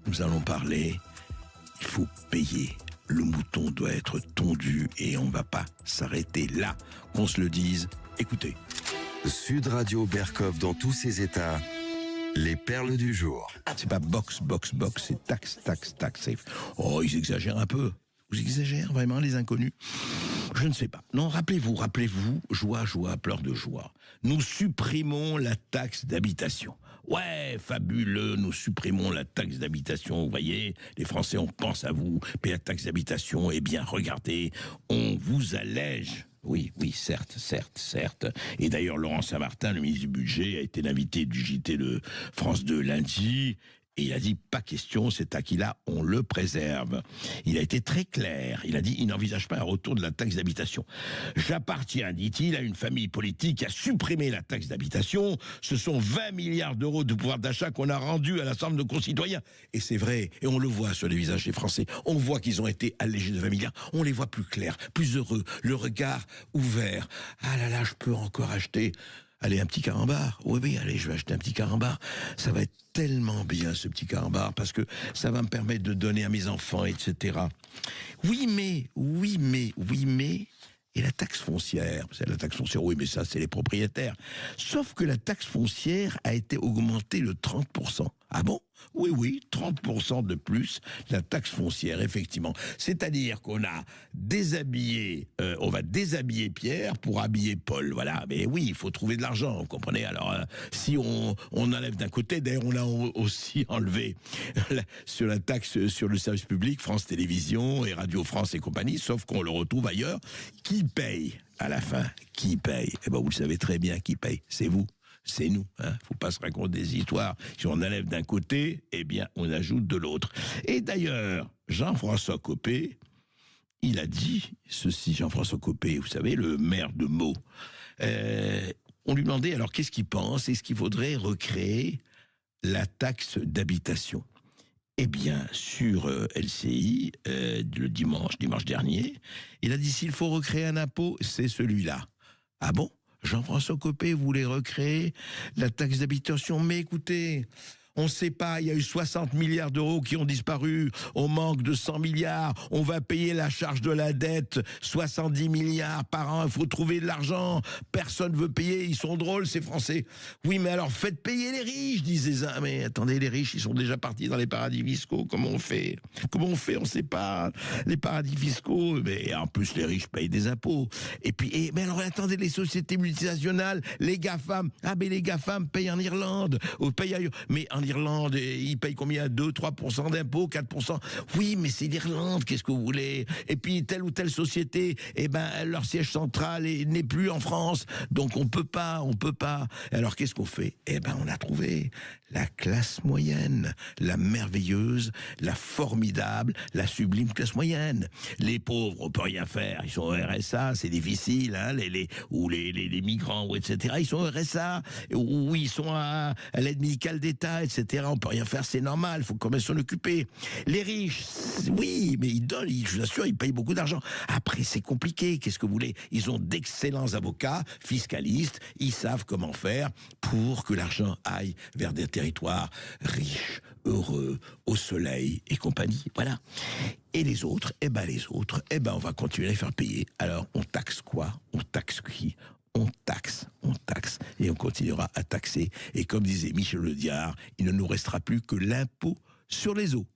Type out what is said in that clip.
nous allons parler, il faut payer. Le mouton doit être tondu et on ne va pas s'arrêter là, qu'on se le dise. Écoutez. Sud Radio Berkov dans tous ses états, les perles du jour. C'est pas box, c'est taxe. Oh, ils exagèrent un peu. Vous exagèrent vraiment les inconnus? Je ne sais pas. Non, rappelez-vous, joie, pleurs de joie. Nous supprimons la taxe d'habitation. Ouais, fabuleux, nous supprimons la taxe d'habitation. Vous voyez, les Français, on pense à vous. Payer la taxe d'habitation, eh bien, regardez, on vous allège. Oui, certes. Et d'ailleurs, Laurent Saint-Martin, le ministre du Budget, a été l'invité du JT de France 2 lundi. Et il a dit, pas question, cet acquis-là, on le préserve. Il a été très clair. Il a dit, il n'envisage pas un retour de la taxe d'habitation. J'appartiens, dit-il, à une famille politique qui a supprimé la taxe d'habitation. Ce sont 20 milliards d'euros de pouvoir d'achat qu'on a rendu à l'ensemble de nos concitoyens. Et c'est vrai, et on le voit sur les visages des Français. On voit qu'ils ont été allégés de 20 milliards. On les voit plus clairs, plus heureux, le regard ouvert. Ah là là, je peux encore acheter... Allez, un petit carambar. Oui, allez, je vais acheter un petit carambar. Ça va être tellement bien, ce petit carambar, parce que ça va me permettre de donner à mes enfants, etc. Oui, mais... Et la taxe foncière, c'est la taxe foncière, oui, mais ça, c'est les propriétaires. Sauf que la taxe foncière a été augmentée de 30%. Ah bon? Oui, 30% de plus, la taxe foncière, effectivement. C'est-à-dire qu'on a déshabillé, on va déshabiller Pierre pour habiller Paul, voilà. Mais oui, il faut trouver de l'argent, vous comprenez? Alors, si on enlève d'un côté, d'ailleurs, on a aussi enlevé sur la taxe sur le service public, France Télévisions et Radio France et compagnie, sauf qu'on le retrouve ailleurs. Qui paye à la fin? Qui paye? Eh ben, vous le savez très bien, qui paye? C'est vous. C'est nous, hein. Faut pas se raconter des histoires. Si on enlève d'un côté, eh bien, on ajoute de l'autre. Et d'ailleurs, Jean-François Copé, il a dit ceci, Jean-François Copé, vous savez, le maire de Meaux. On lui demandait alors qu'est-ce qu'il pense? Est-ce qu'il faudrait recréer la taxe d'habitation? Eh bien, sur LCI, le dimanche dernier, il a dit s'il faut recréer un impôt, c'est celui-là. Ah bon? Jean-François Copé voulait recréer la taxe d'habitation, mais écoutez, on ne sait pas, il y a eu 60 milliards d'euros qui ont disparu, on manque de 100 milliards, on va payer la charge de la dette, 70 milliards par an, il faut trouver de l'argent, personne ne veut payer, ils sont drôles ces Français. Oui, mais alors faites payer les riches, disaient uns. Mais attendez, les riches, ils sont déjà partis dans les paradis fiscaux, comment on fait? On ne sait pas, les paradis fiscaux, mais en plus les riches payent des impôts. Et puis, mais alors attendez, les sociétés multinationales, les GAFAM, mais les GAFAM payent en Irlande, ou payent ailleurs, mais en Irlande, ils payent combien? 2-3% d'impôts, 4%. Oui, mais c'est l'Irlande, qu'est-ce que vous voulez? Et puis, telle ou telle société, leur siège central n'est plus en France. Donc, on peut pas. Alors, qu'est-ce qu'on fait? On a trouvé la classe moyenne, la merveilleuse, la formidable, la sublime classe moyenne. Les pauvres, on peut rien faire. Ils sont au RSA, c'est difficile, hein, les migrants, ou etc. Ils sont au RSA, ou ils sont à l'aide médicale d'État, etc. On peut rien faire, c'est normal, il faut quand même s'en occuper. Les riches, oui, mais ils donnent, je vous assure, ils payent beaucoup d'argent. Après, c'est compliqué, qu'est-ce que vous voulez? Ils ont d'excellents avocats, fiscalistes, ils savent comment faire pour que l'argent aille vers des territoires riches, heureux, au soleil et compagnie. Voilà. Et les autres, on va continuer à les faire payer. Alors, on taxe quoi? On taxe qui? On taxe, et on continuera à taxer. Et comme disait Michel Audiard, il ne nous restera plus que l'impôt sur les eaux.